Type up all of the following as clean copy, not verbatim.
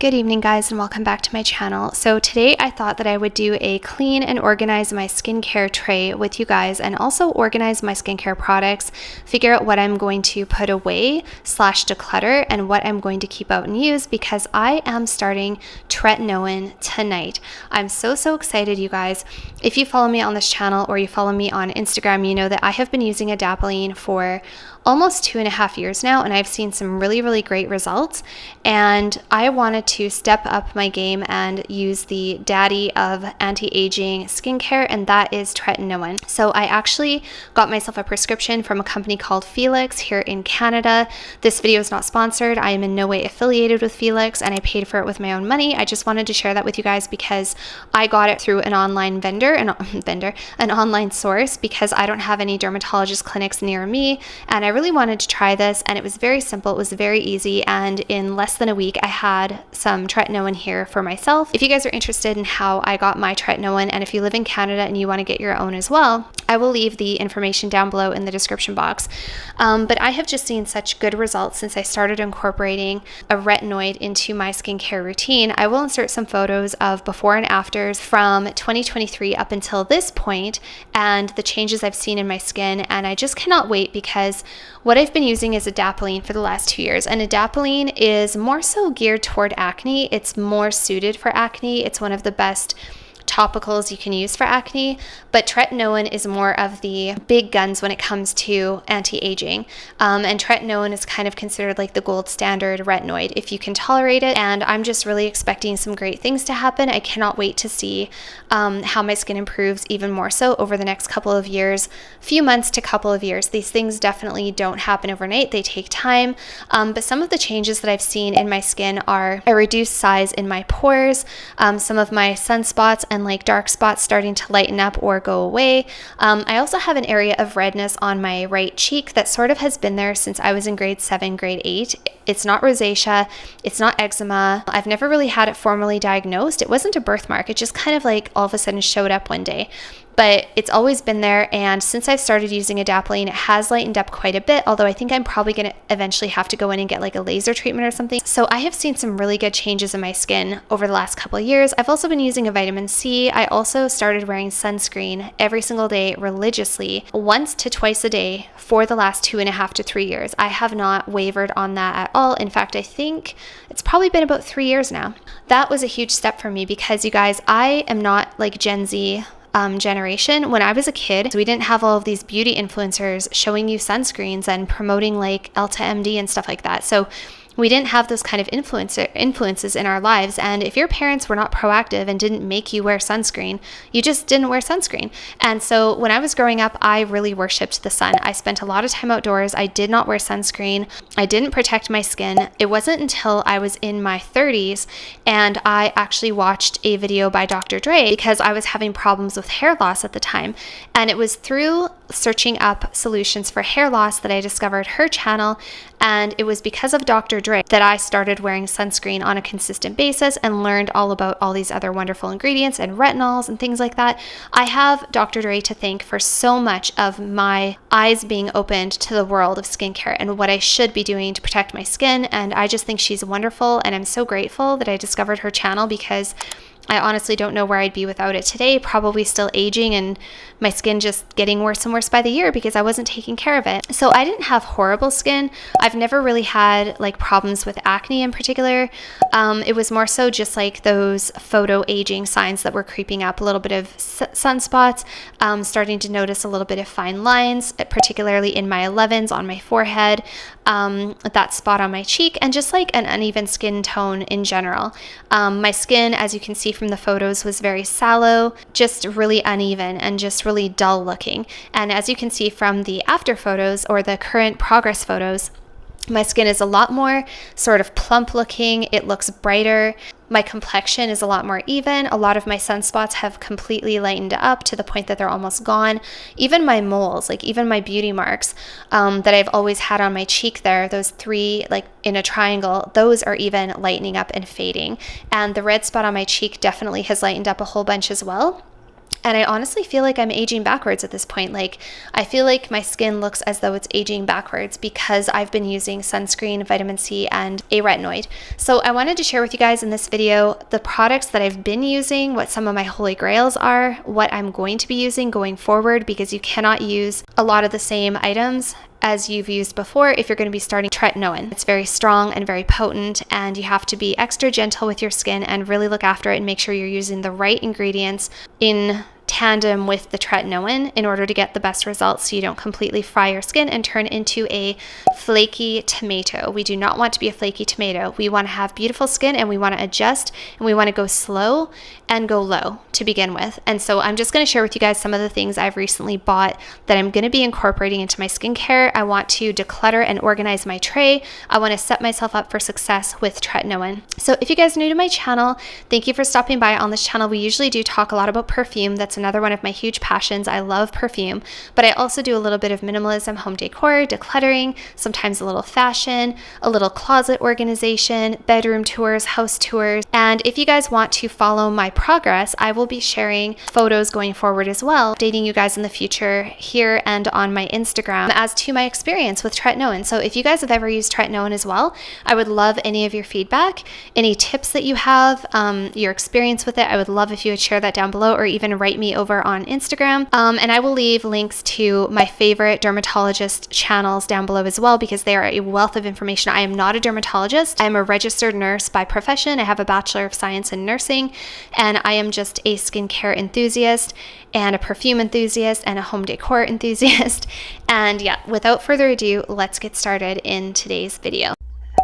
Good evening, guys, and welcome back to my channel. So today I thought that I would do a clean and organize my skincare tray with you guys, and also organize my skincare products, figure out what I'm going to put away / declutter, and what I'm going to keep out and use, because I am starting Tretinoin tonight. I'm so excited, you guys. If you follow me on this channel or you follow me on Instagram, you know that I have been using ADAPALENE for almost 2.5 years now, and I've seen some really great results, and I wanted to step up my game and use the daddy of anti-aging skincare, and that is Tretinoin. So I actually got myself a prescription from a company called Felix here in Canada. This video is not sponsored. I am in no way affiliated with Felix, and I paid for it with my own money. I just wanted to share that with you guys because I got it through an online an online source, because I don't have any dermatologist clinics near me, and I really wanted to try this, and it was very simple. It was very easy, and in less than a week I had some Tretinoin here for myself. If you guys are interested in how I got my Tretinoin, and if you live in Canada and you want to get your own as well, I will leave the information down below in the description box. But I have just seen such good results since I started incorporating a retinoid into my skincare routine. I will insert some photos of before and afters from 2023 up until this point, and the changes I've seen in my skin, and I just cannot wait, because what I've been using is ADAPALENE for the last 2 years, and ADAPALENE is more so geared toward acne. It's more suited for acne. It's one of the best topicals you can use for acne, but Tretinoin is more of the big guns when it comes to anti-aging, and Tretinoin is kind of considered like the gold standard retinoid if you can tolerate it, and I'm just really expecting some great things to happen. I cannot wait to see how my skin improves even more so over the next couple of years, few months to couple of years. These things definitely don't happen overnight. They take time, but some of the changes that I've seen in my skin are a reduced size in my pores, some of my sunspots and like dark spots starting to lighten up or go away. I also have an area of redness on my right cheek that sort of has been there since I was in grade 7, grade 8. It's not rosacea, it's not eczema. I've never really had it formally diagnosed. It wasn't a birthmark. It just kind of like all of a sudden showed up one day. But it's always been there, and since I've started using ADAPALENE, it has lightened up quite a bit, although I think I'm probably going to eventually have to go in and get like a laser treatment or something. So I have seen some really good changes in my skin over the last couple of years. I've also been using a vitamin C. I also started wearing sunscreen every single day religiously, once to twice a day for the last 2.5 to 3 years. I have not wavered on that at all. In fact, I think it's probably been about 3 years now. That was a huge step for me, because you guys, I am not like Gen Z generation. When I was a kid, we didn't have all of these beauty influencers showing you sunscreens and promoting like Elta MD and stuff like that. So we didn't have those kind of influences in our lives, and if your parents were not proactive and didn't make you wear sunscreen, you just didn't wear sunscreen. And so when I was growing up, I really worshipped the sun. I spent a lot of time outdoors. I did not wear sunscreen. I didn't protect my skin. It wasn't until I was in my 30s and I actually watched a video by Dr. Dre, because I was having problems with hair loss at the time, and it was through searching up solutions for hair loss that I discovered her channel. And it was because of Dr. Dre that I started wearing sunscreen on a consistent basis and learned all about all these other wonderful ingredients and retinols and things like that. I have Dr. Dre to thank for so much of my eyes being opened to the world of skincare and what I should be doing to protect my skin. And I just think she's wonderful, and I'm so grateful that I discovered her channel, because I honestly don't know where I'd be without it today. Probably still aging and my skin just getting worse and worse by the year because I wasn't taking care of it. So I didn't have horrible skin. I've never really had like problems with acne in particular. It was more so just like those photo aging signs that were creeping up, a little bit of sunspots, starting to notice a little bit of fine lines, particularly in my 11s on my forehead, that spot on my cheek, and just like an uneven skin tone in general. My skin, as you can see from the photos, was very sallow, just really uneven and just really dull looking. And as you can see from the after photos, or the current progress photos, my skin is a lot more sort of plump looking. It looks brighter. My complexion is a lot more even. A lot of my sunspots have completely lightened up to the point that they're almost gone. Even my moles, like even my beauty marks that I've always had on my cheek there, those 3 like in a triangle, those are even lightening up and fading. And the red spot on my cheek definitely has lightened up a whole bunch as well. And I honestly feel like I'm aging backwards at this point. Like, I feel like my skin looks as though it's aging backwards because I've been using sunscreen, vitamin C, and a retinoid. So I wanted to share with you guys in this video the products that I've been using, what some of my holy grails are, what I'm going to be using going forward, because you cannot use a lot of the same items as you've used before if you're going to be starting tretinoin. It's very strong and very potent, and you have to be extra gentle with your skin and really look after it and make sure you're using the right ingredients in tandem with the tretinoin in order to get the best results, so you don't completely fry your skin and turn into a flaky tomato. We do not want to be a flaky tomato. We want to have beautiful skin, and we want to adjust, and we want to go slow and go low to begin with. And so I'm just going to share with you guys some of the things I've recently bought that I'm going to be incorporating into my skincare. I want to declutter and organize my tray. I want to set myself up for success with tretinoin. So if you guys are new to my channel, thank you for stopping by. On this channel, we usually do talk a lot about perfume. That's another one of my huge passions. I love perfume, but I also do a little bit of minimalism, home decor, decluttering, sometimes a little fashion, a little closet organization, bedroom tours, house tours. And if you guys want to follow my progress, I will be sharing photos going forward as well, updating you guys in the future here and on my Instagram as to my experience with tretinoin. So if you guys have ever used tretinoin as well, I would love any of your feedback, any tips that you have, your experience with it. I would love if you would share that down below, or even write me over on Instagram. And I will leave links to my favorite dermatologist channels down below as well, because they are a wealth of information. I am not a dermatologist. I'm a registered nurse by profession. I have a Bachelor of Science in Nursing, and I am just a skincare enthusiast and a perfume enthusiast and a home decor enthusiast. And yeah, without further ado, let's get started in today's video.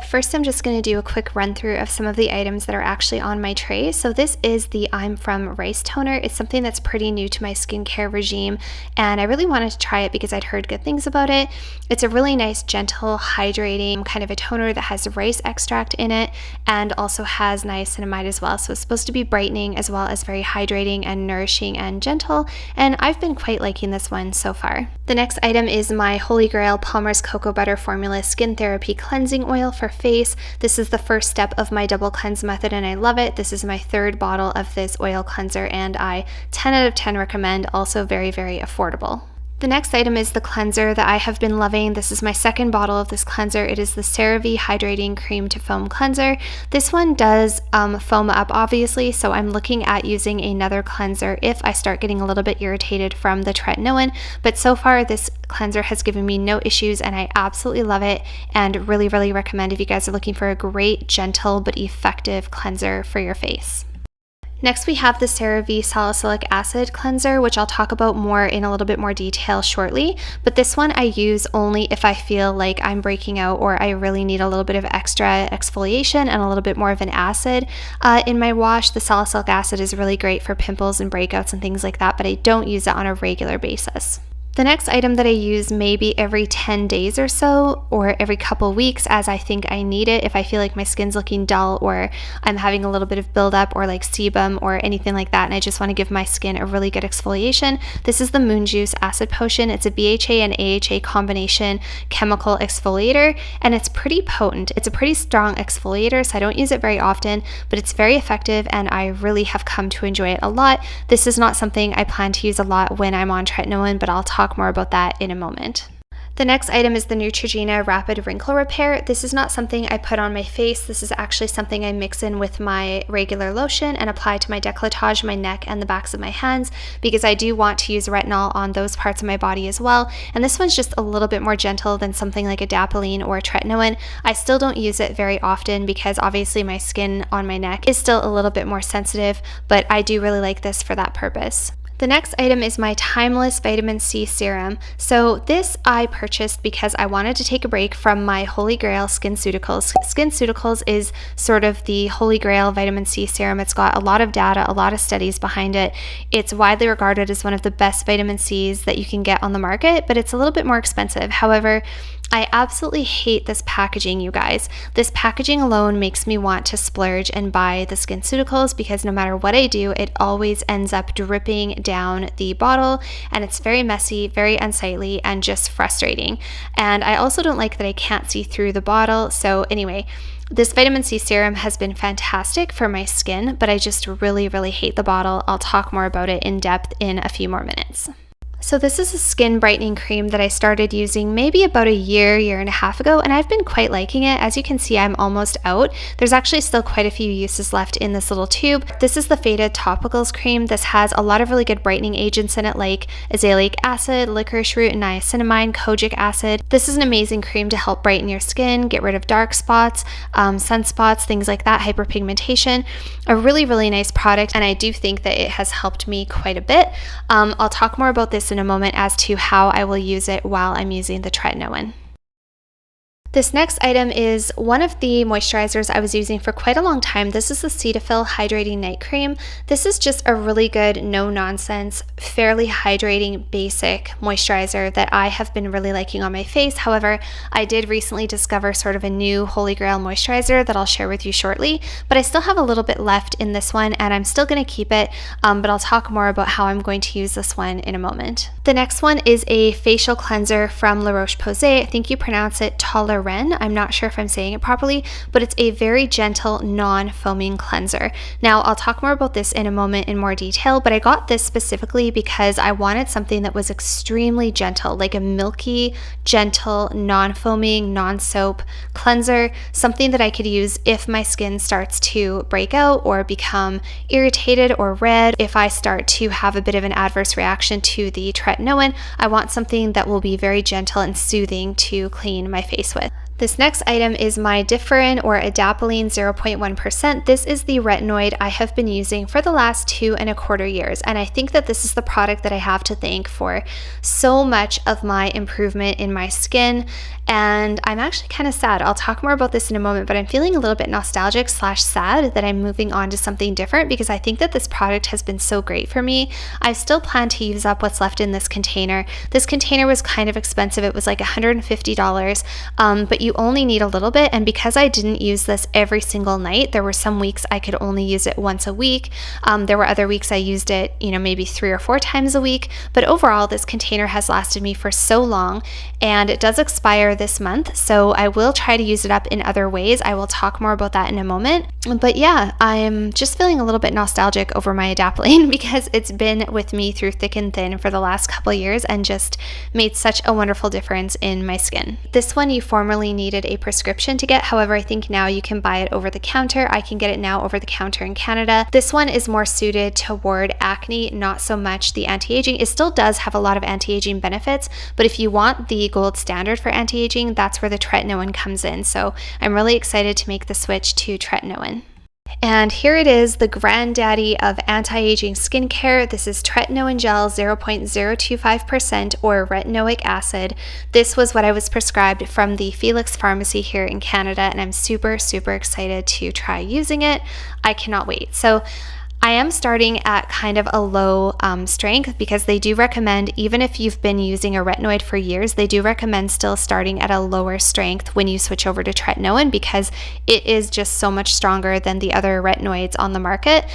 First, I'm just going to do a quick run through of some of the items that are actually on my tray. So this is the I'm From Rice Toner. It's something that's pretty new to my skincare regime, and I really wanted to try it because I'd heard good things about it. It's a really nice, gentle, hydrating kind of a toner that has rice extract in it and also has niacinamide as well. So it's supposed to be brightening as well as very hydrating and nourishing and gentle, and I've been quite liking this one so far. The next item is my Holy Grail Palmer's Cocoa Butter Formula Skin Therapy Cleansing Oil for face. This is the first step of my double cleanse method, and I love it. This is my third bottle of this oil cleanser, and I 10 out of 10 recommend. Also very, very affordable. The next item is the cleanser that I have been loving. This is my second bottle of this cleanser. It is the CeraVe Hydrating Cream to Foam Cleanser. This one does foam up, obviously, so I'm looking at using another cleanser if I start getting a little bit irritated from the tretinoin. But so far, this cleanser has given me no issues, and I absolutely love it and really, really recommend if you guys are looking for a great, gentle, but effective cleanser for your face. Next, we have the CeraVe Salicylic Acid Cleanser, which I'll talk about more in a little bit more detail shortly. But this one I use only if I feel like I'm breaking out or I really need a little bit of extra exfoliation and a little bit more of an acid in my wash. The salicylic acid is really great for pimples and breakouts and things like that, but I don't use it on a regular basis. The next item that I use maybe every 10 days or so, or every couple weeks as I think I need it, if I feel like my skin's looking dull or I'm having a little bit of buildup or like sebum or anything like that, and I just want to give my skin a really good exfoliation. This is the Moon Juice Acid Potion. It's a BHA and AHA combination chemical exfoliator, and it's pretty potent. It's a pretty strong exfoliator, so I don't use it very often, but it's very effective, and I really have come to enjoy it a lot. This is not something I plan to use a lot when I'm on tretinoin, but I'll talk more about that in a moment. The next item is the Neutrogena Rapid Wrinkle Repair. This is not something I put on my face. This is actually something I mix in with my regular lotion and apply to my décolletage, my neck, and the backs of my hands, because I do want to use retinol on those parts of my body as well. And this one's just a little bit more gentle than something like ADAPALENE or tretinoin. I still don't use it very often because obviously my skin on my neck is still a little bit more sensitive, but I do really like this for that purpose. The next item is my Timeless Vitamin C Serum. So this I purchased because I wanted to take a break from my Holy Grail SkinCeuticals. SkinCeuticals is sort of the Holy Grail Vitamin C Serum. It's got a lot of data, a lot of studies behind it. It's widely regarded as one of the best vitamin Cs that you can get on the market, but it's a little bit more expensive. However, I absolutely hate this packaging, you guys. This packaging alone makes me want to splurge and buy the SkinCeuticals because no matter what I do, it always ends up dripping down the bottle, and it's very messy, very unsightly, and just frustrating. And I also don't like that I can't see through the bottle. So anyway, this vitamin C serum has been fantastic for my skin, but I just really, really hate the bottle. I'll talk more about it in depth in a few more minutes. So this is a skin brightening cream that I started using maybe about a year and a half ago, and I've been quite liking it. As you can see, I'm almost out. There's actually still quite a few uses left in this little tube. This is the Faded Topicals cream. This has a lot of really good brightening agents in it like azelaic acid, licorice root, niacinamide, kojic acid. This is an amazing cream to help brighten your skin, get rid of dark spots, sunspots, things like that, hyperpigmentation. A really, really nice product, and I do think that it has helped me quite a bit. I'll talk more about this in a moment as to how I will use it while I'm using the Tretinoin. This next item is one of the moisturizers I was using for quite a long time. This is the Cetaphil Hydrating Night Cream. This is just a really good, no-nonsense, fairly hydrating, basic moisturizer that I have been really liking on my face. However, I did recently discover sort of a new holy grail moisturizer that I'll share with you shortly, but I still have a little bit left in this one, and I'm still going to keep it, but I'll talk more about how I'm going to use this one in a moment. The next one is a facial cleanser from La Roche-Posay. I think you pronounce it Tolerant. I'm not sure if I'm saying it properly, but it's a very gentle, non-foaming cleanser. Now, I'll talk more about this in a moment in more detail, but I got this specifically because I wanted something that was extremely gentle, like a milky, gentle, non-foaming, non-soap cleanser, something that I could use if my skin starts to break out or become irritated or red. If I start to have a bit of an adverse reaction to the Tretinoin, I want something that will be very gentle and soothing to clean my face with. This next item is my Differin or ADAPALENE 0.1%. This is the retinoid I have been using for the last 2.25 years, and I think that this is the product that I have to thank for so much of my improvement in my skin, and I'm actually kind of sad. I'll talk more about this in a moment, but I'm feeling a little bit nostalgic / sad that I'm moving on to something different because I think that this product has been so great for me. I still plan to use up what's left in this container. This container was kind of expensive. It was like $150, but you only need a little bit, and because I didn't use this every single night, there were some weeks I could only use it once a week. There were other weeks I used it, maybe 3 or 4 times a week, but overall this container has lasted me for so long, and it does expire this month, so I will try to use it up in other ways. I will talk more about that in a moment, but yeah, I'm just feeling a little bit nostalgic over my ADAPALENE because it's been with me through thick and thin for the last couple years and just made such a wonderful difference in my skin. This one you formerly needed a prescription to get. However, I think now you can buy it over the counter. I can get it now over the counter in Canada. This one is more suited toward acne, not so much the anti-aging. It still does have a lot of anti-aging benefits, but if you want the gold standard for anti-aging, that's where the Tretinoin comes in. So I'm really excited to make the switch to Tretinoin. And here it is, the granddaddy of anti-aging skincare. This is Tretinoin Gel 0.025% or retinoic acid. This was what I was prescribed from the Felix Pharmacy here in Canada, and I'm super, super excited to try using it. I cannot wait. So I am starting at kind of a low strength because they do recommend, even if you've been using a retinoid for years, they do recommend still starting at a lower strength when you switch over to Tretinoin because it is just so much stronger than the other retinoids on the market.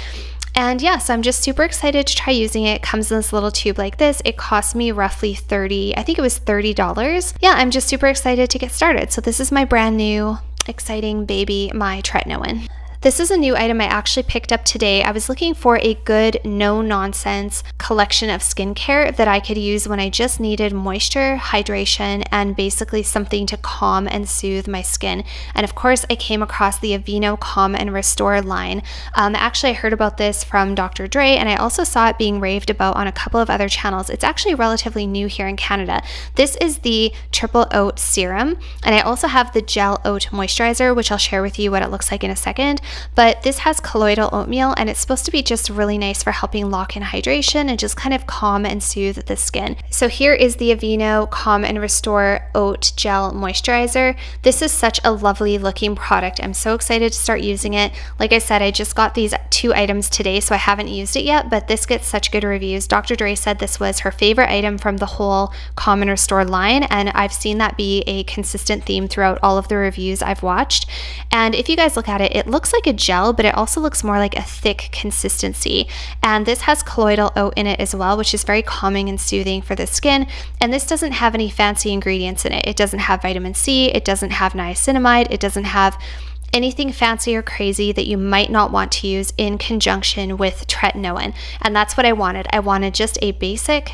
And yes, I'm just super excited to try using it. It comes in this little tube like this. It cost me roughly $30. Yeah, I'm just super excited to get started. So this is my brand new, exciting baby, my Tretinoin. This is a new item I actually picked up today. I was looking for a good, no-nonsense collection of skincare that I could use when I just needed moisture, hydration, and basically something to calm and soothe my skin. And of course, I came across the Aveeno Calm and Restore line. Actually, I heard about this from Dr. Dre, and I also saw it being raved about on a couple of other channels. It's actually relatively new here in Canada. This is the Triple Oat Serum, and I also have the Gel Oat Moisturizer, which I'll share with you what it looks like in a second. but this has colloidal oatmeal and it's supposed to be just really nice for helping lock in hydration and just kind of calm and soothe the skin. So here is the Aveeno Calm and Restore Oat Gel Moisturizer. This is such a lovely looking product. I'm so excited to start using it. Like I said, I just got these 2 items today, so I haven't used it yet, but this gets such good reviews. Dr. Dre said this was her favorite item from the whole Calm and Restore line, and I've seen that be a consistent theme throughout all of the reviews I've watched. And if you guys look at it, it looks like a gel, but it also looks more like a thick consistency. And this has colloidal oat in it as well, which is very calming and soothing for the skin. And this doesn't have any fancy ingredients in it. It doesn't have vitamin C, it doesn't have niacinamide, it doesn't have anything fancy or crazy that you might not want to use in conjunction with tretinoin. And that's what I wanted. I wanted just a basic,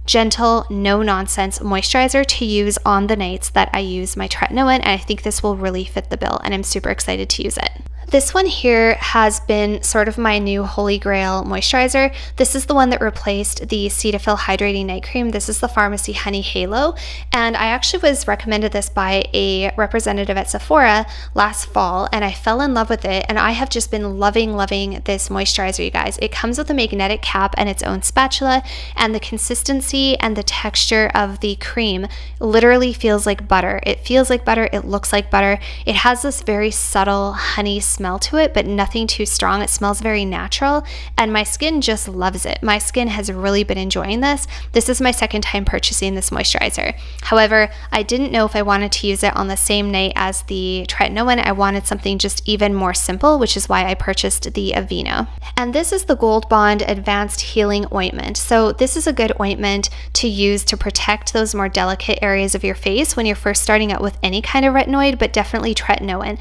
gentle, no-nonsense moisturizer to use on the nights that I use my tretinoin, and I think this will really fit the bill, and I'm super excited to use it. This one here has been sort of my new holy grail moisturizer. This is the one that replaced the Cetaphil Hydrating Night Cream. This is the Pharmacy Honey Halo, and I actually was recommended this by a representative at Sephora last fall, and I fell in love with it, and I have just been loving this moisturizer, you guys. It comes with a magnetic cap and its own spatula, and the consistency and the texture of the cream literally feels like butter. It feels like butter, it looks like butter. It has this very subtle honey smell to it, but nothing too strong. It smells very natural, and my skin just loves it. My skin has really been enjoying this. This is my second time purchasing this moisturizer. However, I didn't know if I wanted to use it on the same night as the tretinoin. I wanted something just even more simple, which is why I purchased the Aveeno. And this is the Gold Bond Advanced Healing Ointment. So this is a good ointment to use to protect those more delicate areas of your face when you're first starting out with any kind of retinoid, but definitely tretinoin.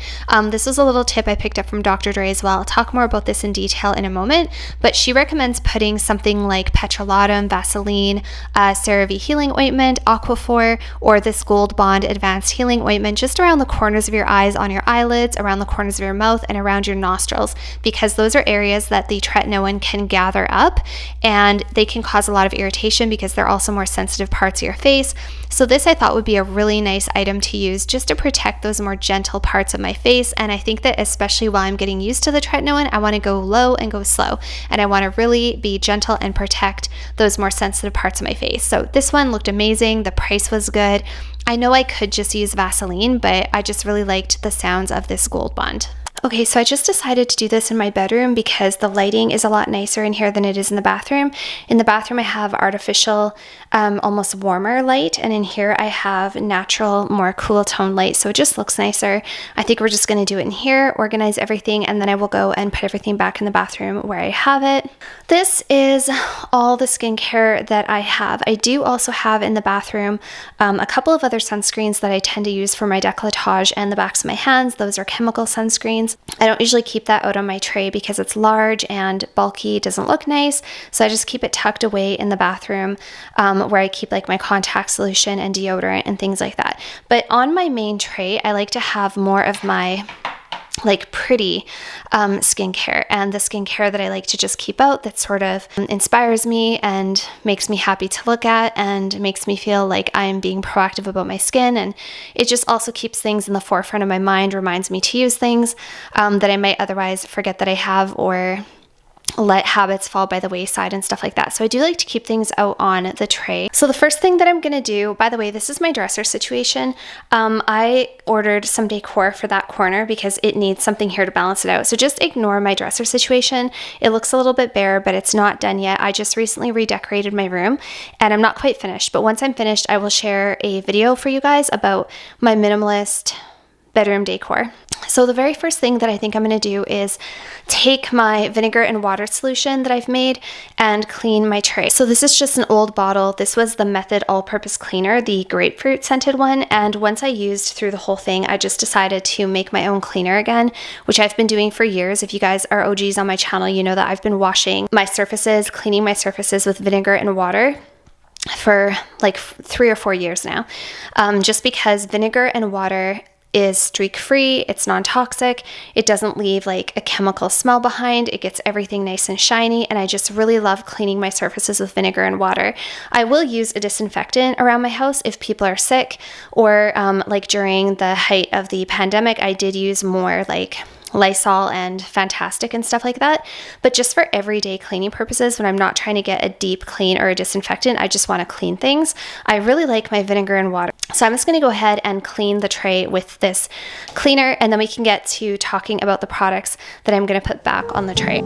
This was a little tip I picked up from Dr. Dre as well. I'll talk more about this in detail in a moment, but she recommends putting something like petrolatum, Vaseline, CeraVe Healing Ointment, Aquaphor, or this Gold Bond Advanced Healing Ointment just around the corners of your eyes, on your eyelids, around the corners of your mouth, and around your nostrils, because those are areas that the tretinoin can gather up, and they can cause a lot of irritation because they're also more sensitive parts of your face. So this I thought would be a really nice item to use just to protect those more gentle parts of my face, and I think that especially while I'm getting used to the tretinoin, I want to go low and go slow, and I want to really be gentle and protect those more sensitive parts of my face. So this one looked amazing. The price was good. I know I could just use Vaseline, but I just really liked the sounds of this Gold Bond. Okay, so I just decided to do this in my bedroom because the lighting is a lot nicer in here than it is in the bathroom. In the bathroom, I have artificial, almost warmer light, and in here I have natural, more cool tone light, so it just looks nicer. I think we're just going to do it in here, organize everything, and then I will go and put everything back in the bathroom where I have it. This is all the skincare that I have. I do also have in the bathroom a couple of other sunscreens that I tend to use for my décolletage and the backs of my hands. Those are chemical sunscreens. I don't usually keep that out on my tray because it's large and bulky, doesn't look nice, so I just keep it tucked away in the bathroom where I keep like my contact solution and deodorant and things like that. But on my main tray, I like to have more of my like pretty skincare, and the skincare that I like to just keep out that sort of inspires me and makes me happy to look at and makes me feel like I'm being proactive about my skin, and it just also keeps things in the forefront of my mind, reminds me to use things that I might otherwise forget that I have, or let habits fall by the wayside and stuff like that. So I do like to keep things out on the tray. So the first thing that I'm going to do, by the way, this is my dresser situation. I ordered some decor for that corner because it needs something here to balance it out. So just ignore my dresser situation. It looks a little bit bare, but it's not done yet. I just recently redecorated my room and I'm not quite finished, but once I'm finished, I will share a video for you guys about my minimalist bedroom decor. So the very first thing that I think I'm going to do is take my vinegar and water solution that I've made and clean my tray. So this is just an old bottle. This was the Method All-Purpose Cleaner, the grapefruit scented one. And once I used through the whole thing, I just decided to make my own cleaner again, which I've been doing for years. If you guys are OGs on my channel, you know that I've been washing my surfaces, cleaning my surfaces with vinegar and water for like 3 or 4 years now, just because vinegar and water is streak-free, it's non-toxic, it doesn't leave like a chemical smell behind, it gets everything nice and shiny, and I just really love cleaning my surfaces with vinegar and water. I will use a disinfectant around my house if people are sick, or like during the height of the pandemic, I did use more like Lysol and Fantastic and stuff like that. But just for everyday cleaning purposes, when I'm not trying to get a deep clean or a disinfectant, I just want to clean things, I really like my vinegar and water. So I'm just going to go ahead and clean the tray with this cleaner, and then we can get to talking about the products that I'm going to put back on the tray.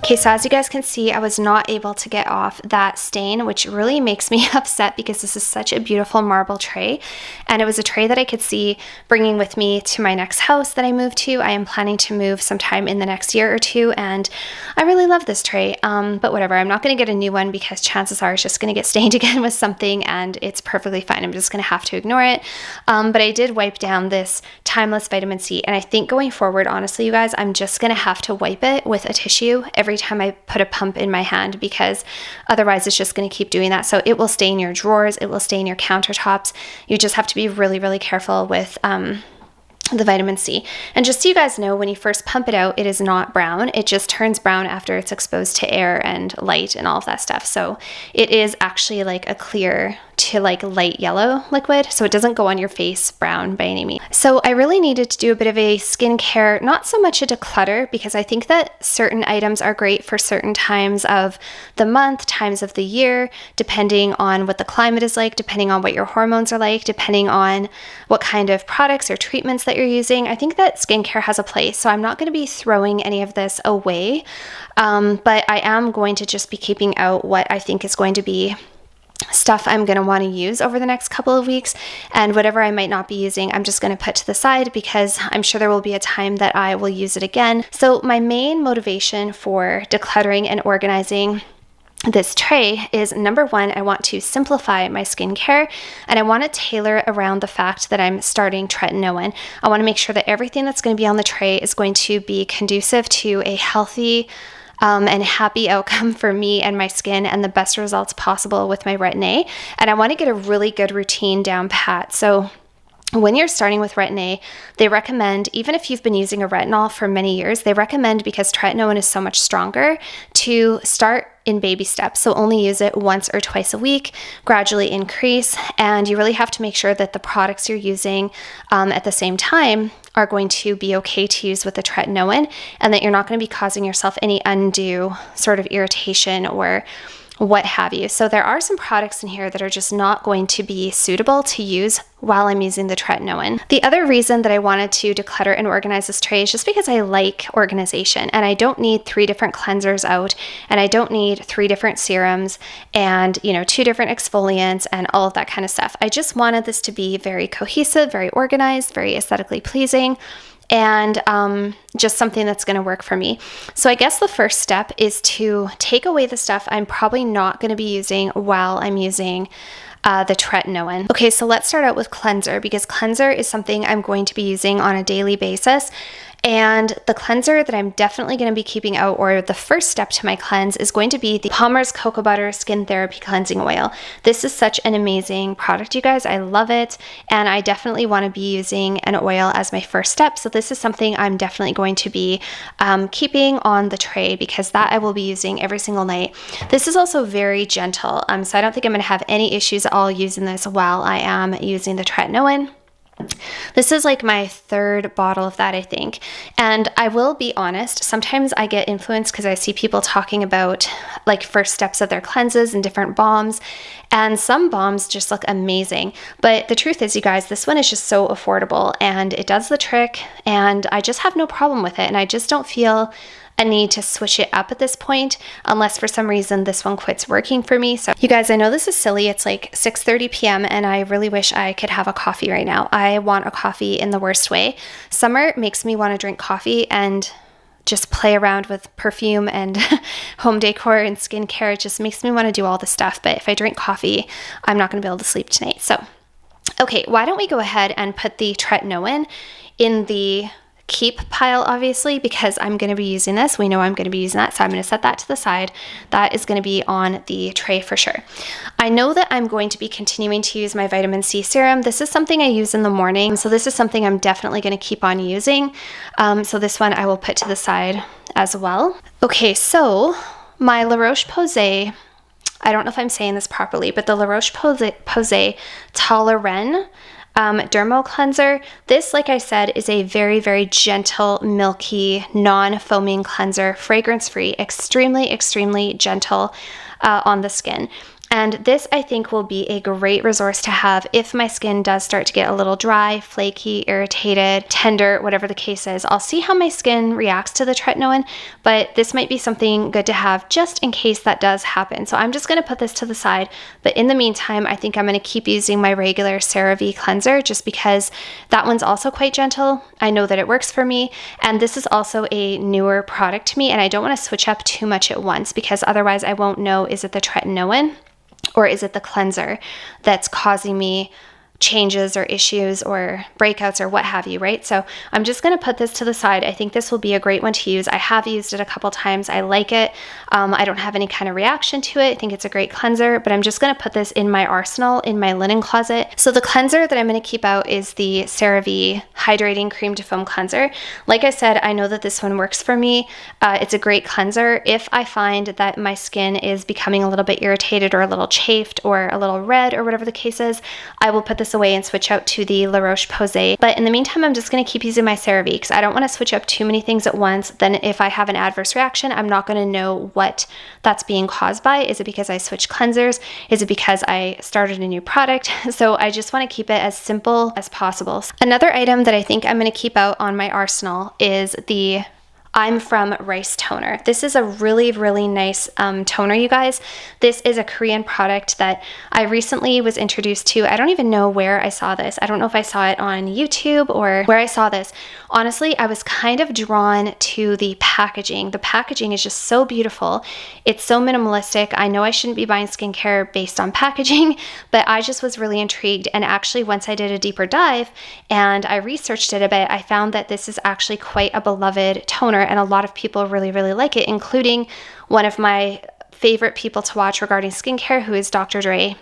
Okay, so as you guys can see, I was not able to get off that stain, which really makes me upset because this is such a beautiful marble tray. And it was a tray that I could see bringing with me to my next house that I moved to. I am planning to move sometime in the next year or two, and I really love this tray. But whatever, I'm not going to get a new one because chances are it's just going to get stained again with something, and it's perfectly fine. I'm just going to have to ignore it. But I did wipe down this Timeless Vitamin C, and I think going forward, honestly, you guys, I'm just going to have to wipe it with a tissue every time I put a pump in my hand, because otherwise it's just going to keep doing that. So it will stain your drawers, it will stain your countertops. You just have to be really, really careful with the vitamin C. And just so you guys know, when you first pump it out, it is not brown. It just turns brown after it's exposed to air and light and all of that stuff. So it is actually like a clear to like light yellow liquid, so it doesn't go on your face brown by any means. So I really needed to do a bit of a skincare, not so much a declutter, because I think that certain items are great for certain times of the month, times of the year, depending on what the climate is like, depending on what your hormones are like, depending on what kind of products or treatments that you're using. I think that skincare has a place, so I'm not going to be throwing any of this away, but I am going to just be keeping out what I think is going to be stuff I'm going to want to use over the next couple of weeks, and whatever I might not be using, I'm just going to put to the side because I'm sure there will be a time that I will use it again. So my main motivation for decluttering and organizing this tray is, number one, I want to simplify my skincare, and I want to tailor it around the fact that I'm starting Tretinoin. I want to make sure that everything that's going to be on the tray is going to be conducive to a healthy and happy outcome for me and my skin, and the best results possible with my retin-a. And I want to get a really good routine down pat. So when you're starting with retin-a, they recommend, even if you've been using a retinol for many years, they recommend, because tretinoin is so much stronger, to start in baby steps. So only use it once or twice a week, gradually increase, and you really have to make sure that the products you're using at the same time are going to be okay to use with the tretinoin, and that you're not going to be causing yourself any undue sort of irritation or what have you. So there are some products in here that are just not going to be suitable to use while I'm using the tretinoin. The other reason that I wanted to declutter and organize this tray is just because I like organization, and I don't need 3 different cleansers out, and I don't need 3 different serums and, 2 different exfoliants and all of that kind of stuff. I just wanted this to be very cohesive, very organized, very aesthetically pleasing, and just something that's going to work for me. So I guess the first step is to take away the stuff I'm probably not going to be using while I'm using the tretinoin. Okay, so let's start out with cleanser, because cleanser is something I'm going to be using on a daily basis. And the cleanser that I'm definitely going to be keeping out, or the first step to my cleanse, is going to be the Palmer's Cocoa Butter Skin Therapy Cleansing Oil. This is such an amazing product, you guys. I love it, and I definitely want to be using an oil as my first step. So this is something I'm definitely going to be keeping on the tray, because that I will be using every single night. This is also very gentle, so I don't think I'm going to have any issues at all using this while I am using the tretinoin. This is like my 3rd bottle of that, I think. And I will be honest, sometimes I get influenced because I see people talking about like first steps of their cleanses and different balms, and some balms just look amazing. But the truth is, you guys, this one is just so affordable, and it does the trick, and I just have no problem with it. And I just don't feel a need to switch it up at this point, unless for some reason this one quits working for me. So you guys, I know this is silly. It's like 6:30 p.m. and I really wish I could have a coffee right now. I want a coffee in the worst way. Summer makes me want to drink coffee and just play around with perfume and home decor and skincare. It just makes me want to do all this stuff. But if I drink coffee, I'm not going to be able to sleep tonight. So, okay, why don't we go ahead and put the tretinoin in the keep pile, obviously, because I'm going to be using this. We know I'm going to be using that, so I'm going to set that to the side. That is going to be on the tray for sure. I know that I'm going to be continuing to use my vitamin C serum. This is something I use in the morning, so this is something I'm definitely going to keep on using. So this one I will put to the side as well. Okay, so my La Roche-Posay, I don't know if I'm saying this properly, but the La Roche-Posay Toleren Dermo Cleanser. This, like I said, is a very, very gentle, milky, non-foaming cleanser, fragrance-free, extremely, extremely gentle on the skin. And this, I think, will be a great resource to have if my skin does start to get a little dry, flaky, irritated, tender, whatever the case is. I'll see how my skin reacts to the tretinoin, but this might be something good to have just in case that does happen. So I'm just going to put this to the side, but in the meantime, I think I'm going to keep using my regular CeraVe cleanser just because that one's also quite gentle. I know that it works for me, and this is also a newer product to me, and I don't want to switch up too much at once because otherwise I won't know, is it the tretinoin or is it the cleanser that's causing me changes or issues or breakouts or what have you, right? So I'm just going to put this to the side. I think this will be a great one to use. I have used it a couple times. I like it. I don't have any kind of reaction to it. I think it's a great cleanser, but I'm just going to put this in my arsenal in my linen closet. So the cleanser that I'm going to keep out is the CeraVe Hydrating Cream to Foam Cleanser. Like I said, I know that this one works for me. It's a great cleanser. If I find that my skin is becoming a little bit irritated or a little chafed or a little red or whatever the case is, I will put this away and switch out to the La Roche-Posay. But in the meantime, I'm just going to keep using my CeraVe because I don't want to switch up too many things at once. Then if I have an adverse reaction, I'm not going to know what that's being caused by. Is it because I switched cleansers? Is it because I started a new product? So I just want to keep it as simple as possible. Another item that I think I'm going to keep out on my arsenal is the I'm From Rice Toner. This is a really, really nice toner, you guys. This is a Korean product that I recently was introduced to. I don't even know where I saw this. I don't know if I saw it on YouTube or where I saw this. Honestly, I was kind of drawn to the packaging. The packaging is just so beautiful. It's so minimalistic. I know I shouldn't be buying skincare based on packaging, but I just was really intrigued. And actually, once I did a deeper dive and I researched it a bit, I found that this is actually quite a beloved toner, and a lot of people really, really like it, including one of my favorite people to watch regarding skincare, who is Dr. Dre.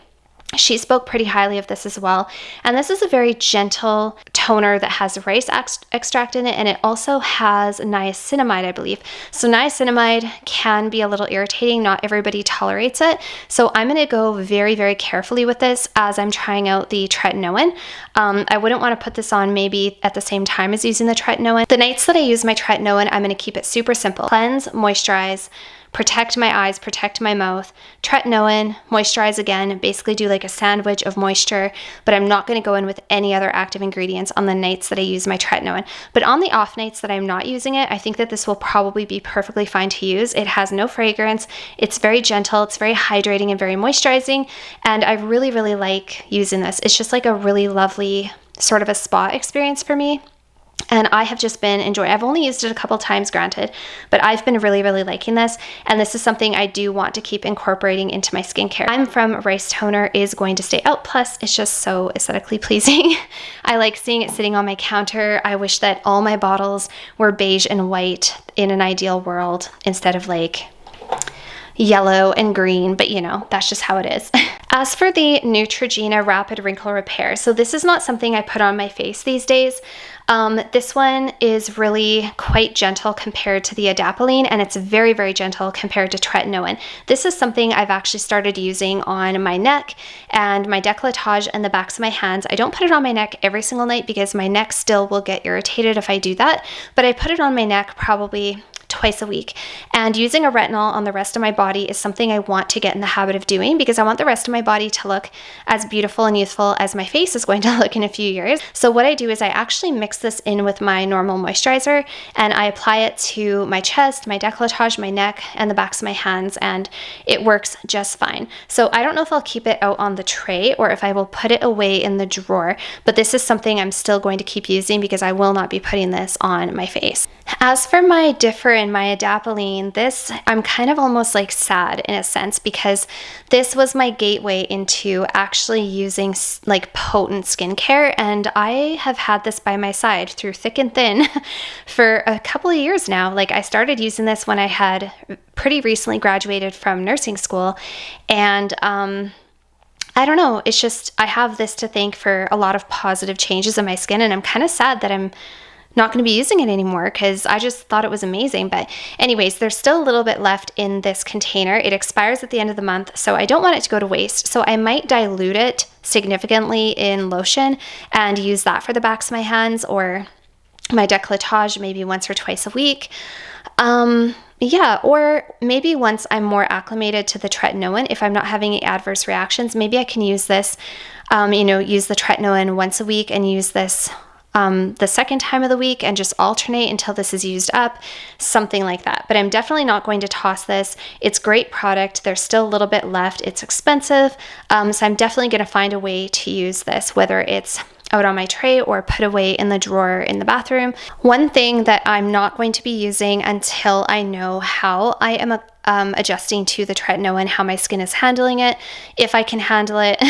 She spoke pretty highly of this as well. And this is a very gentle toner that has rice extract in it, and it also has niacinamide, I believe. So niacinamide can be a little irritating. Not everybody tolerates it. So I'm going to go very, very carefully with this as I'm trying out the tretinoin. I wouldn't want to put this on maybe at the same time as using the tretinoin. The nights that I use my tretinoin, I'm going to keep it super simple. Cleanse, moisturize, protect my eyes, protect my mouth, tretinoin, moisturize again, basically do like a sandwich of moisture, but I'm not going to go in with any other active ingredients on the nights that I use my tretinoin. But on the off nights that I'm not using it, I think that this will probably be perfectly fine to use. It has no fragrance, it's very gentle, it's very hydrating and very moisturizing, and I really, really like using this. It's just like a really lovely sort of a spa experience for me. And I have just been enjoying. I've only used it a couple times, granted, but I've been really, really liking this. And this is something I do want to keep incorporating into my skincare. I'm From Rice Toner is going to stay out. Plus, it's just so aesthetically pleasing. I like seeing it sitting on my counter. I wish that all my bottles were beige and white in an ideal world instead of like yellow and green, but you know, that's just how it is. As for the Neutrogena Rapid Wrinkle Repair, so this is not something I put on my face these days. This one is really quite gentle compared to the ADAPALENE, and it's very, very gentle compared to tretinoin. This is something I've actually started using on my neck and my décolletage and the backs of my hands. I don't put it on my neck every single night because my neck still will get irritated if I do that, but I put it on my neck probably twice a week. And using a retinol on the rest of my body is something I want to get in the habit of doing because I want the rest of my body to look as beautiful and youthful as my face is going to look in a few years. So what I do is I actually mix this in with my normal moisturizer and I apply it to my chest, my décolletage, my neck, and the backs of my hands, and it works just fine. So I don't know if I'll keep it out on the tray or if I will put it away in the drawer, but this is something I'm still going to keep using because I will not be putting this on my face. As for my different and my ADAPALENE, this, I'm kind of almost like sad in a sense, because this was my gateway into actually using like potent skincare, and I have had this by my side through thick and thin for a couple of years now. Like, I started using this when I had pretty recently graduated from nursing school, and I don't know, it's just, I have this to thank for a lot of positive changes in my skin, and I'm kind of sad that I'm not going to be using it anymore because I just thought it was amazing. But anyways, there's still a little bit left in this container. It expires at the end of the month, so I don't want it to go to waste. So I might dilute it significantly in lotion and use that for the backs of my hands, or my décolletage maybe once or twice a week. Yeah, or maybe once I'm more acclimated to the tretinoin, if I'm not having any adverse reactions, maybe I can use this, use the tretinoin once a week and use this the second time of the week and just alternate until this is used up, something like that. But I'm definitely not going to toss this. It's great product. There's still a little bit left. It's expensive. So I'm definitely going to find a way to use this, whether it's out on my tray or put away in the drawer in the bathroom. One thing that I'm not going to be using until I know how I am adjusting to the tretinoin, how my skin is handling it, if I can handle it,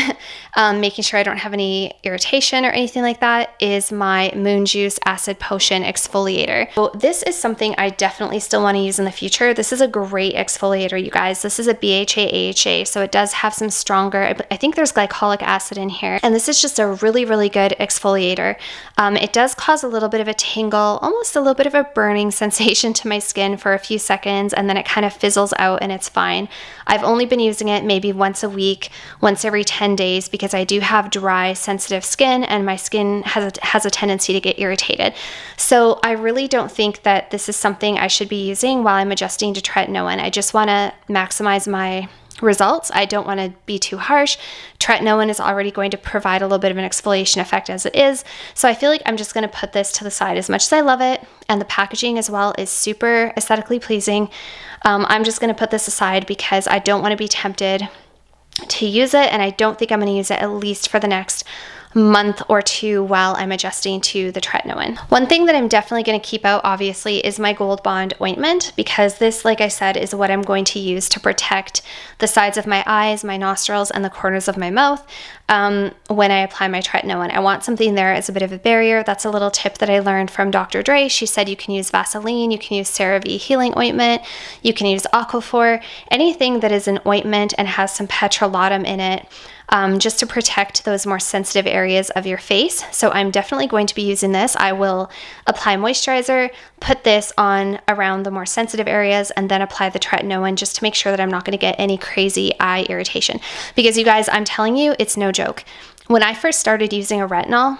making sure I don't have any irritation or anything like that, is my Moon Juice Acid Potion Exfoliator. So this is something I definitely still want to use in the future. This is a great exfoliator, you guys. This is a BHA AHA, so it does have some stronger, I think there's glycolic acid in here, and this is just a really, really good exfoliator. It does cause a little bit of a tingle, almost a little bit of a burning sensation to my skin for a few seconds, and then it kind of fizzles out and it's fine. I've only been using it maybe once a week, once every 10 days, because I do have dry, sensitive skin, and my skin has a tendency to get irritated. So I really don't think that this is something I should be using while I'm adjusting to tretinoin. I just want to maximize my results. I don't want to be too harsh. Tretinoin is already going to provide a little bit of an exfoliation effect as it is. So I feel like I'm just going to put this to the side. As much as I love it, and the packaging as well is super aesthetically pleasing, I'm just going to put this aside because I don't want to be tempted to use it, and I don't think I'm going to use it at least for the next month or two while I'm adjusting to the tretinoin. One thing that I'm definitely going to keep out, obviously, is my Gold Bond ointment, because this, like I said, is what I'm going to use to protect the sides of my eyes, my nostrils, and the corners of my mouth when I apply my tretinoin. I want something there as a bit of a barrier. That's a little tip that I learned from Dr. Dre. She said you can use Vaseline, you can use CeraVe healing ointment, you can use Aquaphor, anything that is an ointment and has some petrolatum in it, just to protect those more sensitive areas of your face. So I'm definitely going to be using this. I will apply moisturizer, put this on around the more sensitive areas, and then apply the tretinoin just to make sure that I'm not going to get any crazy eye irritation. Because you guys, I'm telling you, it's no joke. When I first started using a retinol,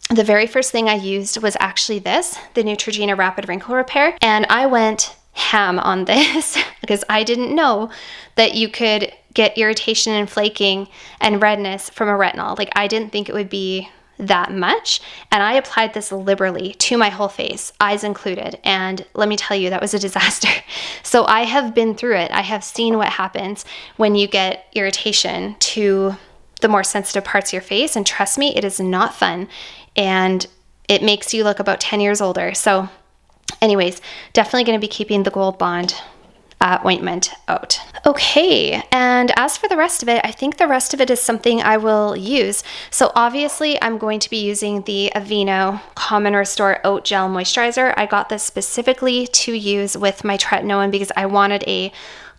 the very first thing I used was actually this, the Neutrogena Rapid Wrinkle Repair, and I went ham on this because I didn't know that you could get irritation and flaking and redness from a retinol. Like, I didn't think it would be that much, and I applied this liberally to my whole face, eyes included, and let me tell you, that was a disaster. So I have been through it. I have seen what happens when you get irritation to the more sensitive parts of your face, and trust me, it is not fun, and it makes you look about 10 years older. So anyways, definitely going to be keeping the Gold Bond ointment out. Okay, and as for the rest of it, I think the rest of it is something I will use. So obviously I'm going to be using the Aveeno Common Restore Oat Gel Moisturizer. I got this specifically to use with my tretinoin because I wanted a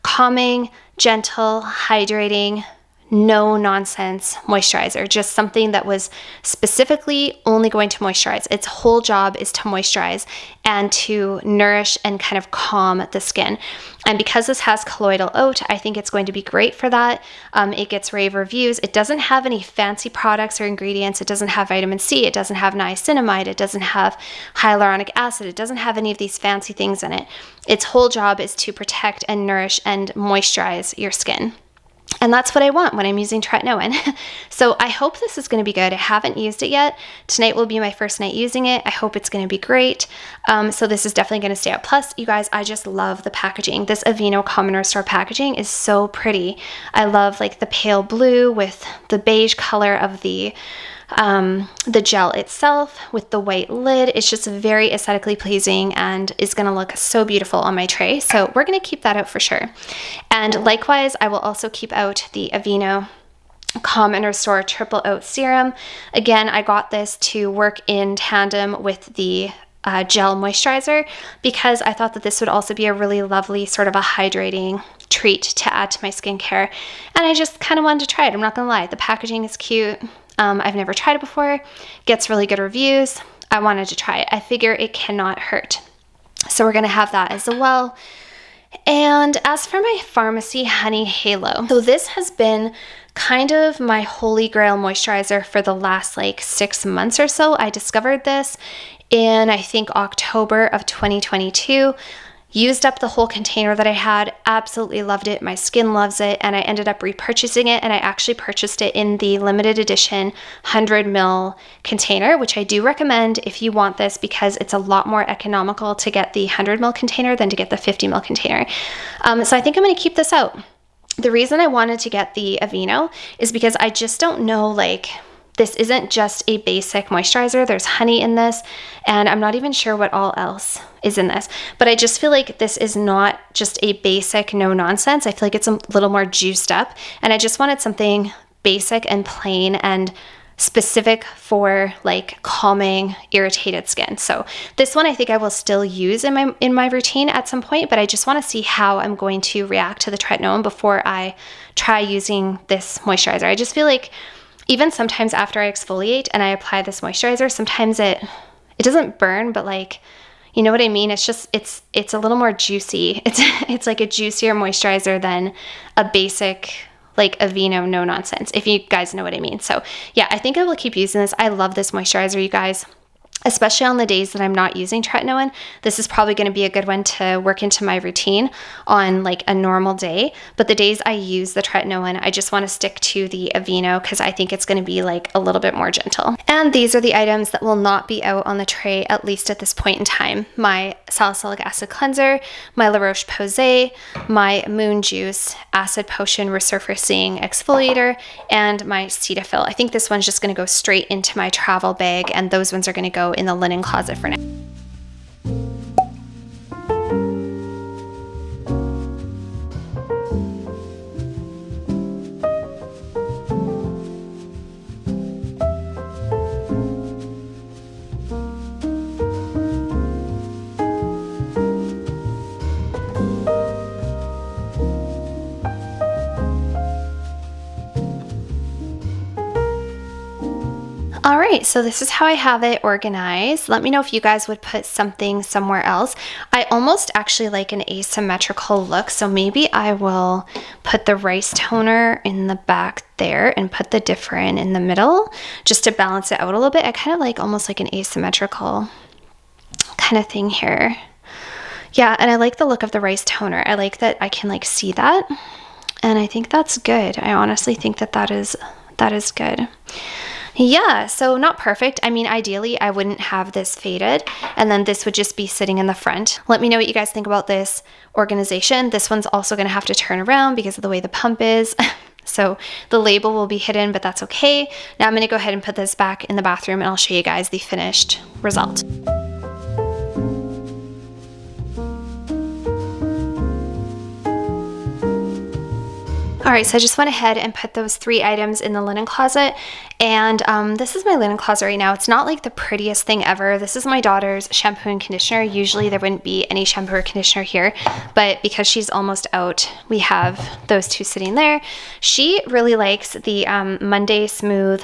calming, gentle, hydrating, no nonsense moisturizer, just something that was specifically only going to moisturize. Its whole job is to moisturize and to nourish and kind of calm the skin. And because this has colloidal oat, I think it's going to be great for that. It gets rave reviews. It doesn't have any fancy products or ingredients. It doesn't have vitamin C. It doesn't have niacinamide. It doesn't have hyaluronic acid. It doesn't have any of these fancy things in it. Its whole job is to protect and nourish and moisturize your skin. And that's what I want when I'm using tretinoin. So I hope this is going to be good. I haven't used it yet. Tonight will be my first night using it. I hope it's going to be great. So this is definitely going to stay out. Plus, you guys, I just love the packaging. This Aveeno Common Restore packaging is so pretty. I love like the pale blue with the beige color of the the gel itself with the white lid. It's just very aesthetically pleasing and is going to look so beautiful on my tray. So we're going to keep that out for sure. And likewise, I will also keep out the Aveeno Calm and Restore Triple Oat Serum. Again, I got this to work in tandem with the gel moisturizer because I thought that this would also be a really lovely sort of a hydrating treat to add to my skincare. And I just kind of wanted to try it. I'm not gonna lie, the packaging is cute. I've never tried it before, gets really good reviews. I wanted to try it. I figure it cannot hurt. So we're gonna have that as well. And as for my Pharmacy Honey Halo, so this has been kind of my holy grail moisturizer for the last like 6 months or so. I discovered this in, I think, October of 2022. Used up the whole container that I had, absolutely loved it. My skin loves it, and I ended up repurchasing it, and I actually purchased it in the limited edition 100 ml container, which I do recommend if you want this because it's a lot more economical to get the 100 ml container than to get the 50 ml container. So I think I'm going to keep this out. The reason I wanted to get the Aveeno is because I just don't know, like, this isn't just a basic moisturizer. There's honey in this, and I'm not even sure what all else is in this. But I just feel like this is not just a basic no nonsense. I feel like it's a little more juiced up, and I just wanted something basic and plain and specific for like calming irritated skin. So this one I think I will still use in my routine at some point, but I just want to see how I'm going to react to the tretinoin before I try using this moisturizer. I just feel like even sometimes after I exfoliate and I apply this moisturizer, sometimes it doesn't burn, but like, you know what I mean? It's just, it's a little more juicy. It's like a juicier moisturizer than a basic like Aveeno no nonsense, if you guys know what I mean. So yeah, I think I will keep using this. I love this moisturizer, you guys. Especially on the days that I'm not using tretinoin, this is probably going to be a good one to work into my routine on like a normal day. But the days I use the tretinoin, I just want to stick to the Aveeno because I think it's going to be like a little bit more gentle. And these are the items that will not be out on the tray, at least at this point in time. My salicylic acid cleanser, my La Roche-Posay, my Moon Juice Acid Potion Resurfacing Exfoliator, and my Cetaphil. I think this one's just going to go straight into my travel bag, and those ones are going to go in the linen closet for now. All right, so this is how I have it organized. Let me know if you guys would put something somewhere else. I almost actually like an asymmetrical look, so maybe I will put the rice toner in the back there and put the different in the middle just to balance it out a little bit. I kind of like almost like an asymmetrical kind of thing here. Yeah, and I like the look of the rice toner. I like that I can like see that, and I think that's good. I honestly think that that is good. Yeah, so not perfect. I mean, ideally, I wouldn't have this faded, and then this would just be sitting in the front. Let me know what you guys think about this organization. This one's also going to have to turn around because of the way the pump is. So the label will be hidden, but that's okay. Now I'm going to go ahead and put this back in the bathroom, and I'll show you guys the finished result. All right, so I just went ahead and put those 3 items in the linen closet, and this is my linen closet right now. It's not like the prettiest thing ever. This is my daughter's shampoo and conditioner. Usually there wouldn't be any shampoo or conditioner here, but because she's almost out, we have those 2 sitting there. She really likes the Monday Smooth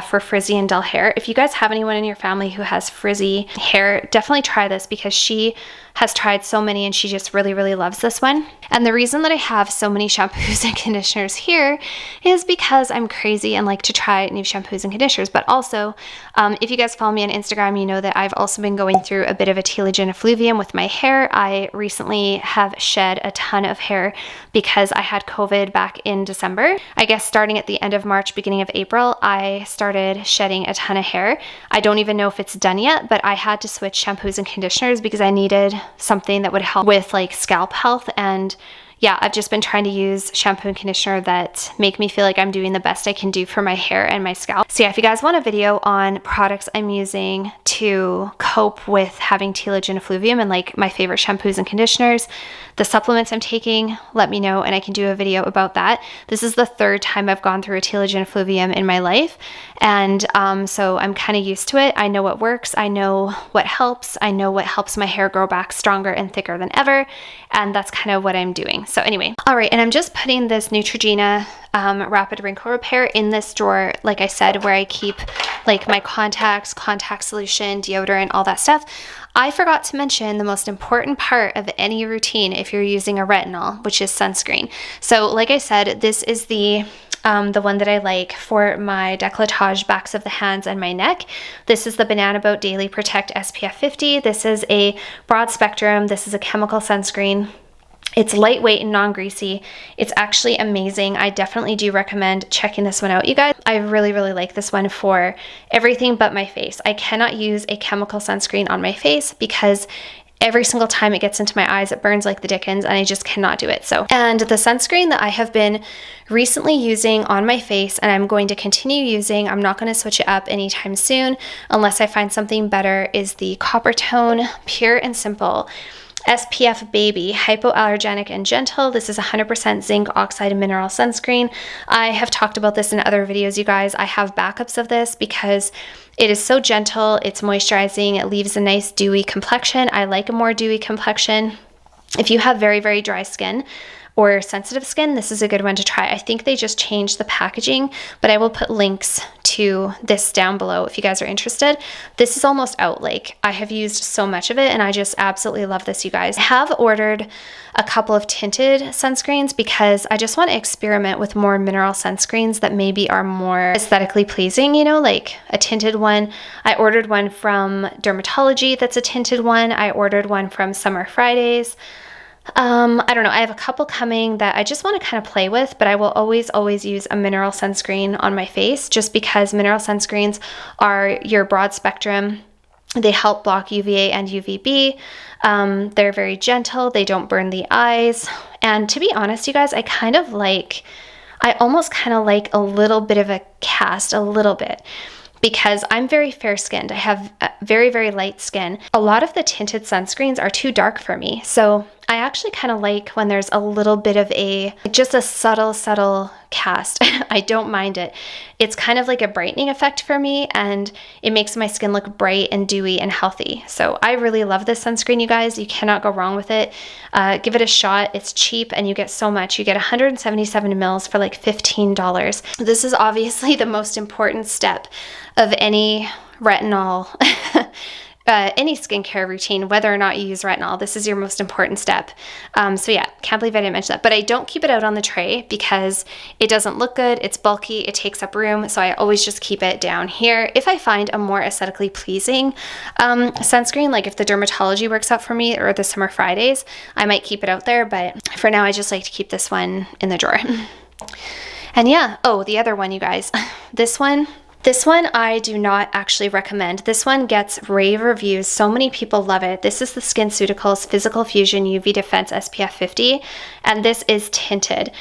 for frizzy and dull hair. If you guys have anyone in your family who has frizzy hair, definitely try this because she has tried so many and she just really, really loves this one. And the reason that I have so many shampoos and conditioners here is because I'm crazy and like to try new shampoos and conditioners. But also, if you guys follow me on Instagram, you know that I've also been going through a bit of a telogen effluvium with my hair. I recently have shed a ton of hair because I had COVID back in December. I guess starting at the end of March, beginning of April, I started shedding a ton of hair. I don't even know if it's done yet, but I had to switch shampoos and conditioners because I needed something that would help with like scalp health. And yeah, I've just been trying to use shampoo and conditioner that make me feel like I'm doing the best I can do for my hair and my scalp. So yeah, if you guys want a video on products I'm using to cope with having telogen effluvium and like my favorite shampoos and conditioners, the supplements I'm taking, let me know and I can do a video about that. This is the third time I've gone through a telogen effluvium in my life, and so I'm kind of used to it. I know what works, I know what helps, I know what helps my hair grow back stronger and thicker than ever, and that's kind of what I'm doing. So anyway, all right, and I'm just putting this Neutrogena Rapid Wrinkle Repair in this drawer, like I said, where I keep like my contacts, contact solution, deodorant, all that stuff. I forgot to mention the most important part of any routine if you're using a retinol, which is sunscreen. So like I said, this is the one that I like for my décolletage, backs of the hands, and my neck. This is the Banana Boat Daily Protect SPF 50. This is a broad spectrum. This is a chemical sunscreen. It's lightweight and non-greasy. It's actually amazing. I definitely do recommend checking this one out, you guys. I really, really like this one for everything but my face. I cannot use a chemical sunscreen on my face because every single time it gets into my eyes, it burns like the dickens, and I just cannot do it. So, and the sunscreen that I have been recently using on my face, and I'm going to continue using, I'm not going to switch it up anytime soon unless I find something better, is the Copper Tone Pure and Simple SPF Baby Hypoallergenic and Gentle. This is 100% zinc oxide mineral sunscreen. I have talked about this in other videos, you guys. I have backups of this because it is so gentle, it's moisturizing, it leaves a nice dewy complexion. I like a more dewy complexion. If you have very, very dry skin or sensitive skin, this is a good one to try. I think they just changed the packaging, but I will put links to this down below if you guys are interested. This is almost out. Like, I have used so much of it and I just absolutely love this, you guys. I have ordered a couple of tinted sunscreens because I just want to experiment with more mineral sunscreens that maybe are more aesthetically pleasing, you know, like a tinted one. I ordered one from Dermatology that's a tinted one. I ordered one from Summer Fridays. I don't know. I have a couple coming that I just want to kind of play with, but I will always use a mineral sunscreen on my face just because mineral sunscreens are your broad spectrum. They help block UVA and UVB. They're very gentle. They don't burn the eyes. And to be honest, you guys, I almost kind of like a little bit of a cast, a little bit. Because I'm very fair skinned. I have very, very light skin. A lot of the tinted sunscreens are too dark for me. So I actually kind of like when there's a little bit of just a subtle cast. I don't mind it. It's kind of like a brightening effect for me, and it makes my skin look bright and dewy and healthy. So I really love this sunscreen, you guys. You cannot go wrong with it. Give it a shot. It's cheap and you get so much. You get 177 mils for like $15. This is obviously the most important step of any retinol, any skincare routine, whether or not you use retinol. This is your most important step. So yeah, can't believe I didn't mention that. But I don't keep it out on the tray because it doesn't look good. It's bulky. It takes up room. So I always just keep it down here. If I find a more aesthetically pleasing sunscreen, like if the Dermatology works out for me or the Summer Fridays, I might keep it out there. But for now, I just like to keep this one in the drawer. And yeah, oh, the other one, you guys, This one I do not actually recommend. This one gets rave reviews. So many people love it. This is the SkinCeuticals Physical Fusion UV Defense SPF 50, and this is tinted.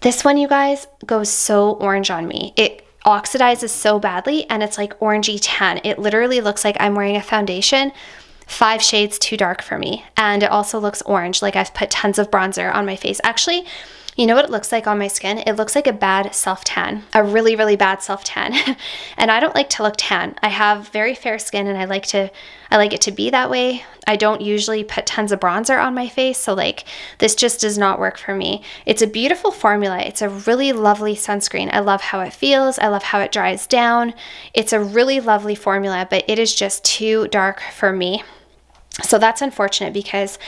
This one, you guys, goes so orange on me. It oxidizes so badly, and it's like orangey tan. It literally looks like I'm wearing a foundation 5 shades too dark for me, and it also looks orange, like I've put tons of bronzer on my face. Actually, you know what it looks like on my skin? It looks like a bad self-tan, a really, really bad self-tan. And I don't like to look tan. I have very fair skin and I like it to be that way. I don't usually put tons of bronzer on my face, so like this just does not work for me. It's a beautiful formula. It's a really lovely sunscreen. I love how it feels. I love how it dries down. It's a really lovely formula, but it is just too dark for me. So that's unfortunate because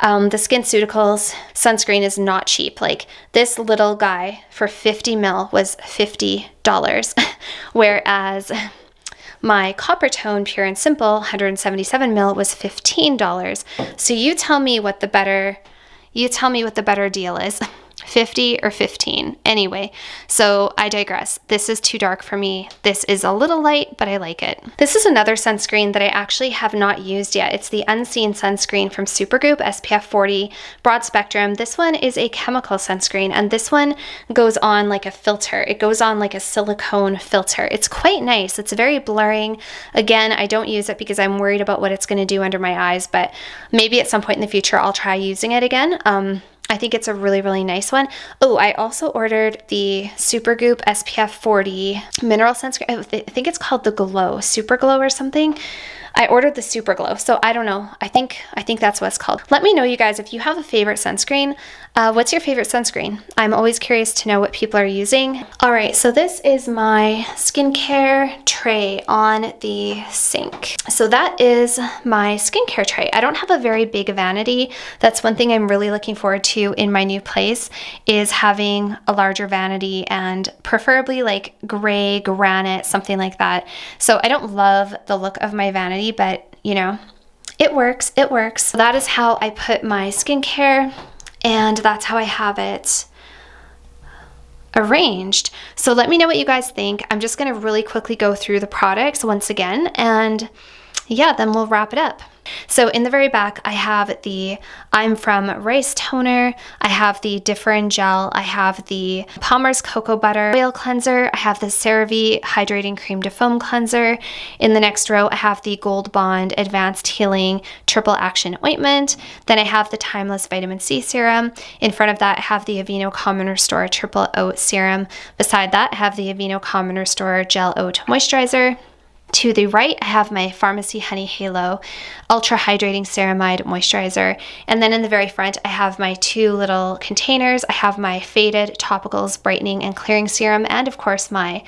the SkinCeuticals sunscreen is not cheap. Like this little guy for 50 mil was $50, whereas my Copper Tone Pure and Simple 177 mil was $15. So you tell me what the better deal is. 50 or 15. Anyway, so I digress. This is too dark for me. This is a little light, but I like it. This is another sunscreen that I actually have not used yet. It's the Unseen Sunscreen from Supergoop, SPF 40, broad spectrum. This one is a chemical sunscreen, and this one goes on like a filter. It goes on like a silicone filter. It's quite nice. It's very blurring. Again, I don't use it because I'm worried about what it's going to do under my eyes, but maybe at some point in the future I'll try using it again. I think it's a really, really nice one. Oh, I also ordered the Supergoop SPF 40 mineral sunscreen. I think it's called the Glow, Super Glow or something. I ordered the Super Glow, so I don't know. I think that's what it's called. Let me know, you guys, if you have a favorite sunscreen. What's your favorite sunscreen? I'm always curious to know what people are using. All right, so this is my skincare tray on the sink. So that is my skincare tray. I don't have a very big vanity. That's one thing I'm really looking forward to in my new place, is having a larger vanity, and preferably like gray granite, something like that. So I don't love the look of my vanity, but you know, it works, it works. So that is how I put my skincare, and that's how I have it arranged. So let me know what you guys think. I'm just gonna really quickly go through the products once again, and yeah, then we'll wrap it up. So in the very back, I have the I'm From Rice Toner, I have the Differin Gel, I have the Palmer's Cocoa Butter Oil Cleanser, I have the CeraVe Hydrating Cream to Foam Cleanser. In the next row, I have the Gold Bond Advanced Healing Triple Action Ointment. Then I have the Timeless Vitamin C Serum. In front of that, I have the Aveeno Calm & Restore Triple Oat Serum. Beside that, I have the Aveeno Calm & Restore Gel Oat Moisturizer. To the right, I have my Pharmacy Honey Halo Ultra Hydrating Ceramide Moisturizer. And then in the very front, I have my two little containers. I have my Faded Topicals Brightening and Clearing Serum, and of course my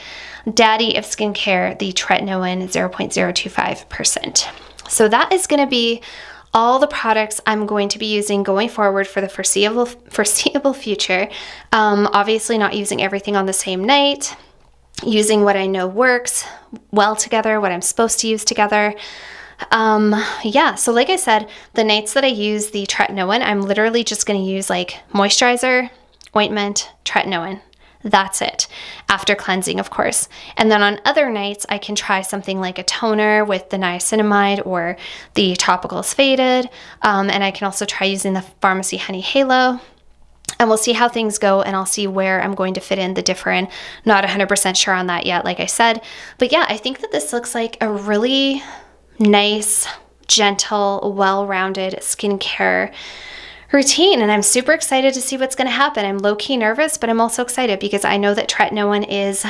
daddy of skincare, the Tretinoin 0.025%. So that is going to be all the products I'm going to be using going forward for the foreseeable future. Obviously not using everything on the same night, using what I know works well together, what I'm supposed to use together. Yeah, so like I said, the nights that I use the Tretinoin, I'm literally just going to use like moisturizer, ointment, Tretinoin. That's it. After cleansing, of course. And then on other nights, I can try something like a toner with the niacinamide or the Topicals Faded. And I can also try using the Pharmacy Honey Halo. And we'll see how things go, and I'll see where I'm going to fit in the different. Not 100% sure on that yet, like I said. But yeah, I think that this looks like a really nice, gentle, well-rounded skincare routine, and I'm super excited to see what's going to happen. I'm low-key nervous, but I'm also excited because I know that Tretinoin is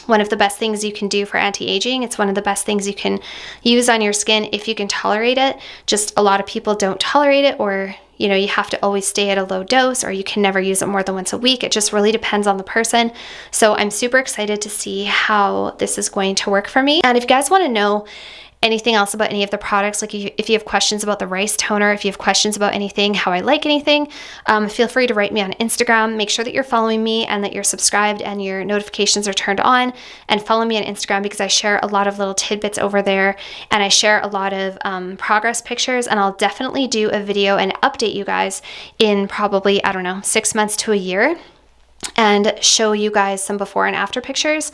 one of the best things you can do for anti-aging. It's one of the best things you can use on your skin if you can tolerate it. Just a lot of people don't tolerate it, or you know, you have to always stay at a low dose, or you can never use it more than once a week. It just really depends on the person. So I'm super excited to see how this is going to work for me. And if you guys want to know anything else about any of the products, like if you have questions about the rice toner, if you have questions about anything, how I like anything, feel free to write me on Instagram. Make sure that you're following me and that you're subscribed and your notifications are turned on, and follow me on Instagram because I share a lot of little tidbits over there, and I share a lot of progress pictures, and I'll definitely do a video and update you guys in probably, I don't know, 6 months to a year, and show you guys some before and after pictures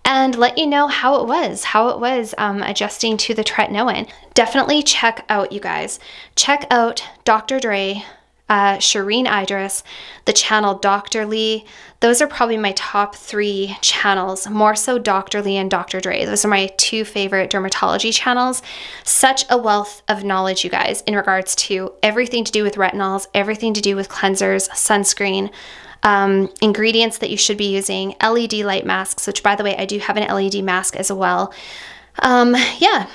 and let you know how it was adjusting to the Tretinoin. Definitely check out, you guys. Check out Dr. Dre, Shireen Idris, the channel Dr. Lee. Those are probably my top 3 channels, more so Dr. Lee and Dr. Dre. Those are my 2 favorite dermatology channels. Such a wealth of knowledge, you guys, in regards to everything to do with retinols, everything to do with cleansers, sunscreen, ingredients that you should be using, LED light masks, which by the way, I do have an LED mask as well. Yeah.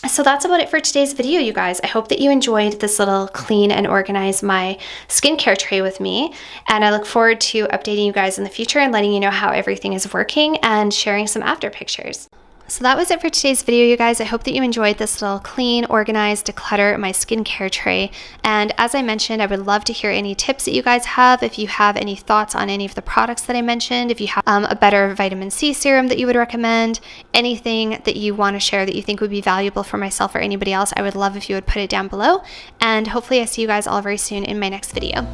So that's about it for today's video, you guys. I hope that you enjoyed this little clean and organize my skincare tray with me. And I look forward to updating you guys in the future and letting you know how everything is working and sharing some after pictures. So that was it for today's video, you guys. I hope that you enjoyed this little clean, organized, declutter my skincare tray. And as I mentioned, I would love to hear any tips that you guys have. If you have any thoughts on any of the products that I mentioned, if you have a better vitamin C serum that you would recommend, anything that you want to share that you think would be valuable for myself or anybody else, I would love if you would put it down below. And hopefully I see you guys all very soon in my next video.